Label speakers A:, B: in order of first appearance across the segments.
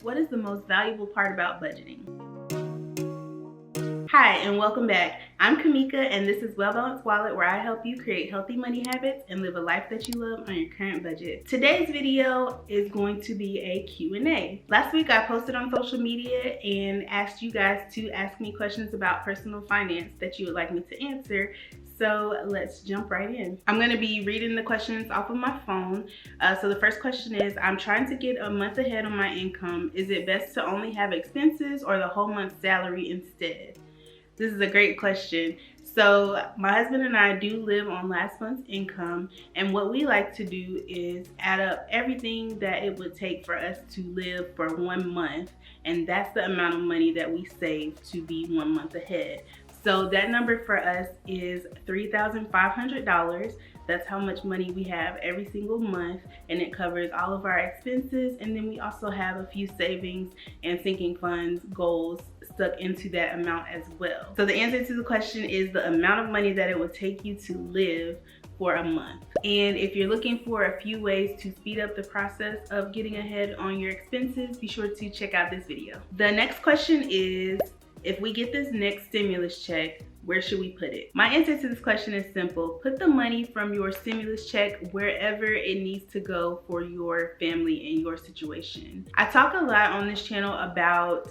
A: What is the most valuable part about budgeting? Hi, and welcome back. I'm Kamika, and this is Well Balanced Wallet, where I help you create healthy money habits and live a life that you love on your current budget. Today's video is going to be a Q&A. Last week, I posted on social media and asked you guys to ask me questions about personal finance that you would like me to answer. So let's jump right in. I'm gonna be reading the questions off of my phone. So the first question is, I'm trying to get a month ahead on my income. Is it best to only have expenses or the whole month's salary instead? This is a great question. So my husband and I do live on last month's income, and what we like to do is add up everything that it would take for us to live for 1 month, and that's the amount of money that we save to be 1 month ahead. So that number for us is $3,500. That's how much money we have every single month, and it covers all of our expenses, and then we also have a few savings and sinking funds goals stuck into that amount as well. So the answer to the question is the amount of money that it would take you to live for a month. And if you're looking for a few ways to speed up the process of getting ahead on your expenses, be sure to check out this video. The next question is, if we get this next stimulus check, where should we put it? My answer to this question is simple. Put the money from your stimulus check wherever it needs to go for your family and your situation. I talk a lot on this channel about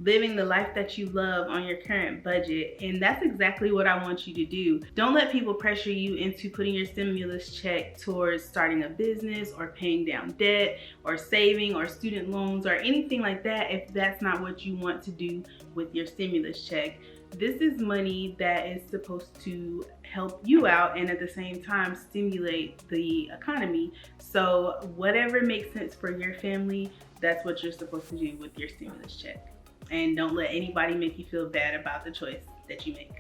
A: living the life that you love on your current budget, and that's exactly what I want you to do. Don't let people pressure you into putting your stimulus check towards starting a business or paying down debt or saving or student loans or anything like that if that's not what you want to do with your stimulus check. This is money that is supposed to help you out and at the same time stimulate the economy. So whatever makes sense for your family, that's what you're supposed to do with your stimulus check. And don't let anybody make you feel bad about the choice that you make.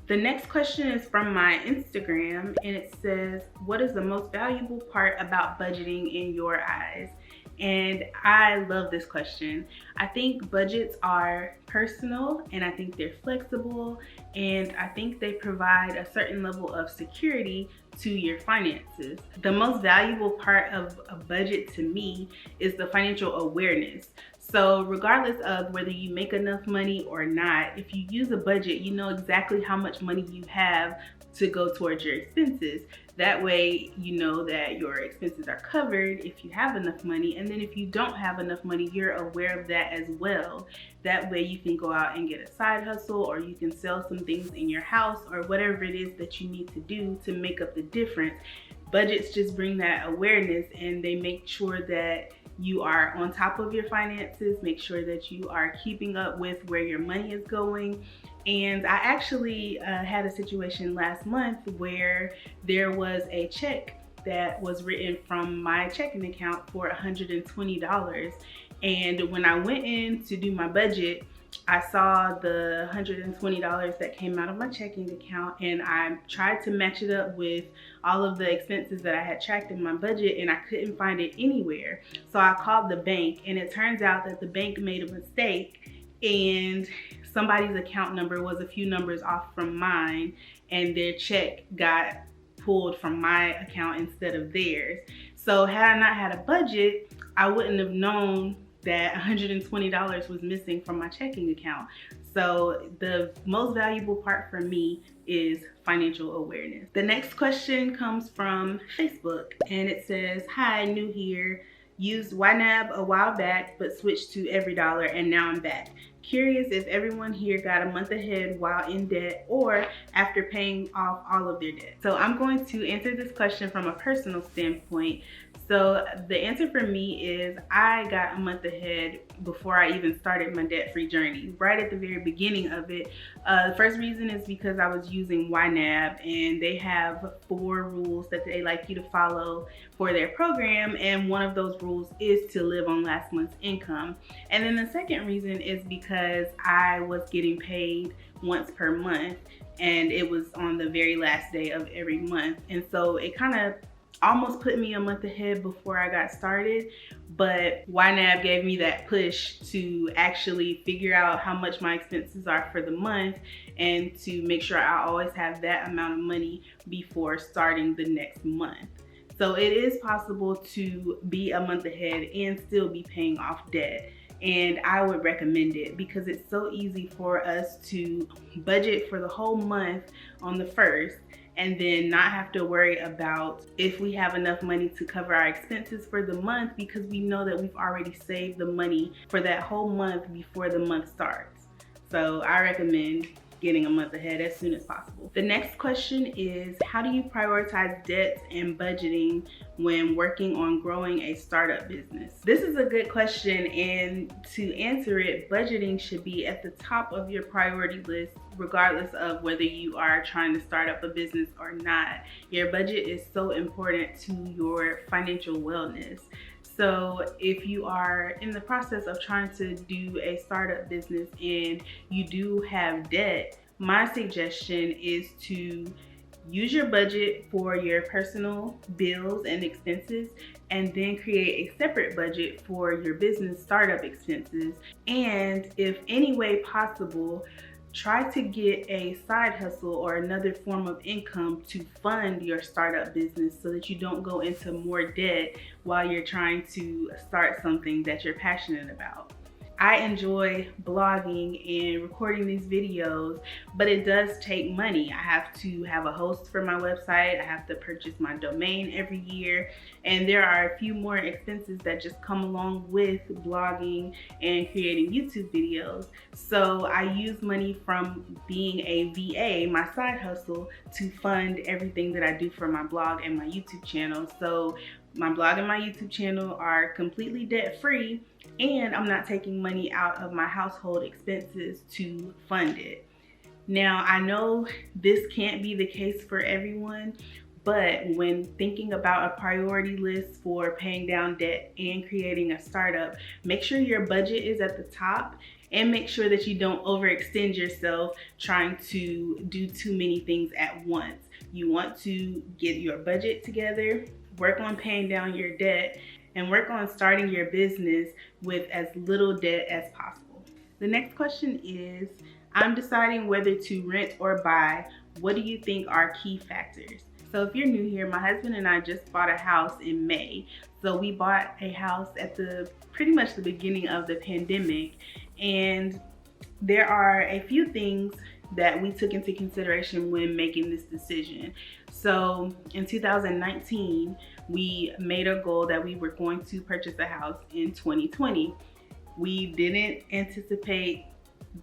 A: The next question is from my Instagram, and it says, what is the most valuable part about budgeting in your eyes? And I love this question. I think budgets are personal, and I think they're flexible, and I think they provide a certain level of security to your finances. The most valuable part of a budget to me is the financial awareness. So regardless of whether you make enough money or not, if you use a budget, you know exactly how much money you have to go towards your expenses. That way, you know that your expenses are covered if you have enough money. And then if you don't have enough money, you're aware of that as well. That way you can go out and get a side hustle, or you can sell some things in your house, or whatever it is that you need to do to make up the difference. Budgets just bring that awareness, and they make sure that you are on top of your finances, make sure that you are keeping up with where your money is going. And I actually had a situation last month where there was a check that was written from my checking account for $120. And when I went in to do my budget, I saw the $120 that came out of my checking account, and I tried to match it up with all of the expenses that I had tracked in my budget, and I couldn't find it anywhere. So I called the bank, and it turns out that the bank made a mistake, and somebody's account number was a few numbers off from mine, and their check got pulled from my account instead of theirs. So had I not had a budget, I wouldn't have known that $120 was missing from my checking account. So the most valuable part for me is financial awareness. The next question comes from Facebook, and it says, hi, new here. Used YNAB a while back, but switched to EveryDollar, and now I'm back. Curious if everyone here got a month ahead while in debt or after paying off all of their debt. So I'm going to answer this question from a personal standpoint. So the answer for me is I got a month ahead before I even started my debt-free journey, right at the very beginning of it. The first reason is because I was using YNAB, and they have 4 rules that they like you to follow for their program, and one of those rules is to live on last month's income. And then the second reason is because I was getting paid once per month, and it was on the very last day of every month. And so it kind of almost put me a month ahead before I got started, but YNAB gave me that push to actually figure out how much my expenses are for the month and to make sure I always have that amount of money before starting the next month. So it is possible to be a month ahead and still be paying off debt. and I would recommend it because it's so easy for us to budget for the whole month on the 1st and then not have to worry about if we have enough money to cover our expenses for the month, because we know that we've already saved the money for that whole month before the month starts. So I recommend getting a month ahead as soon as possible. The next question is, how do you prioritize debts and budgeting when working on growing a startup business? This is a good question, and to answer it, budgeting should be at the top of your priority list regardless of whether you are trying to start up a business or not. Your budget is so important to your financial wellness. So if you are in the process of trying to do a startup business and you do have debt, my suggestion is to use your budget for your personal bills and expenses, and then create a separate budget for your business startup expenses. And if any way possible, try to get a side hustle or another form of income to fund your startup business so that you don't go into more debt while you're trying to start something that you're passionate about. I enjoy blogging and recording these videos, but it does take money. I have to have a host for my website. I have to purchase my domain every year. And there are a few more expenses that just come along with blogging and creating YouTube videos. So I use money from being a VA, my side hustle, to fund everything that I do for my blog and my YouTube channel. So my blog and my YouTube channel are completely debt-free, and I'm not taking money out of my household expenses to fund it. Now, I know this can't be the case for everyone, but when thinking about a priority list for paying down debt and creating a startup, make sure your budget is at the top, and make sure that you don't overextend yourself trying to do too many things at once. You want to get your budget together, work on paying down your debt, and work on starting your business with as little debt as possible. The next question is, I'm deciding whether to rent or buy. What do you think are key factors? So if you're new here, my husband and I just bought a house in May. So we bought a house at pretty much the beginning of the pandemic. And there are a few things that we took into consideration when making this decision. So in 2019, we made a goal that we were going to purchase a house in 2020. We didn't anticipate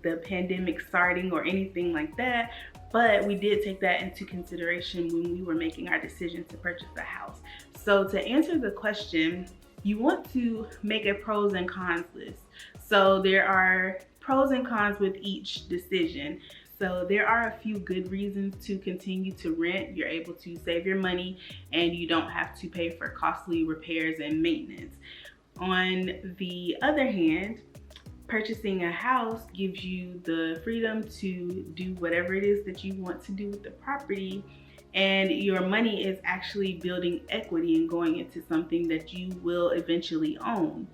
A: the pandemic starting or anything like that, but we did take that into consideration when we were making our decision to purchase a house. So to answer the question, you want to make a pros and cons list. So there are pros and cons with each decision. So there are a few good reasons to continue to rent. You're able to save your money and you don't have to pay for costly repairs and maintenance. On the other hand, purchasing a house gives you the freedom to do whatever it is that you want to do with the property, and your money is actually building equity and going into something that you will eventually own.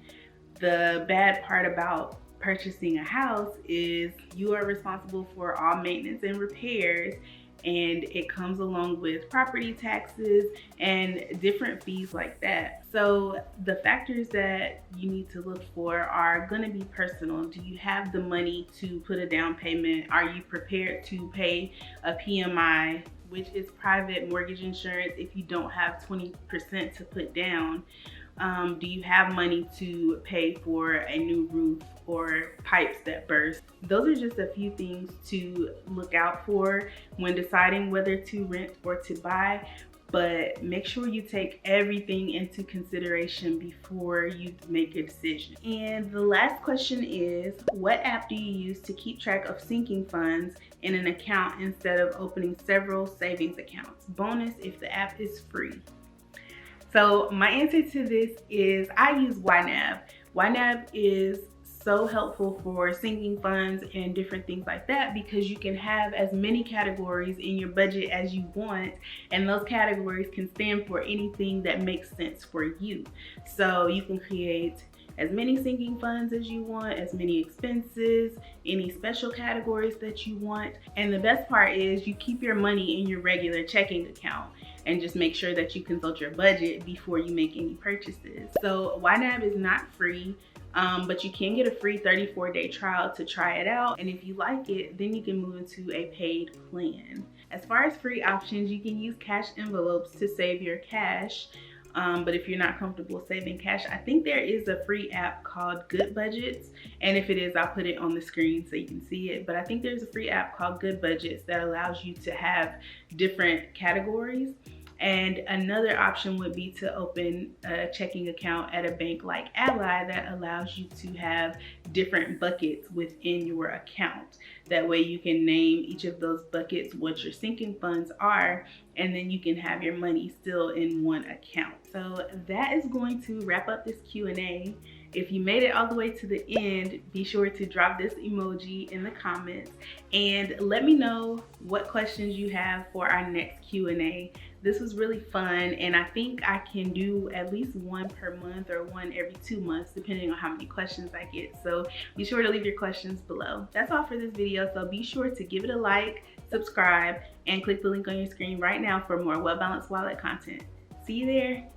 A: The bad part about purchasing a house is you are responsible for all maintenance and repairs, and it comes along with property taxes and different fees like that. So the factors that you need to look for are going to be personal. Do you have the money to put a down payment? Are you prepared to pay a PMI, which is private mortgage insurance, if you don't have 20% to put down? Do you have money to pay for a new roof or pipes that burst? Those are just a few things to look out for when deciding whether to rent or to buy, but make sure you take everything into consideration before you make a decision. And the last question is, what app do you use to keep track of sinking funds in an account instead of opening several savings accounts? Bonus if the app is free. So my answer to this is I use YNAB. YNAB is so helpful for sinking funds and different things like that because you can have as many categories in your budget as you want, and those categories can stand for anything that makes sense for you. So you can create as many sinking funds as you want, as many expenses, any special categories that you want. And the best part is you keep your money in your regular checking account and just make sure that you consult your budget before you make any purchases. So YNAB is not free. but you can get a free 34-day trial to try it out. And if you like it, then you can move into a paid plan. As far as free options, you can use cash envelopes to save your cash. But if you're not comfortable saving cash, I think there is a free app called Good Budgets. And if it is, I'll put it on the screen so you can see it. But I think there's a free app called Good Budgets that allows you to have different categories. And another option would be to open a checking account at a bank like Ally that allows you to have different buckets within your account. That way you can name each of those buckets what your sinking funds are, and then you can have your money still in one account. So that is going to wrap up this Q&A. If you made it all the way to the end, be sure to drop this emoji in the comments and let me know what questions you have for our next Q&A. This was really fun, and I think I can do at least one per month or one every 2 months, depending on how many questions I get. So be sure to leave your questions below. That's all for this video, so be sure to give it a like, subscribe, and click the link on your screen right now for more Well Balanced Wallet content. See you there.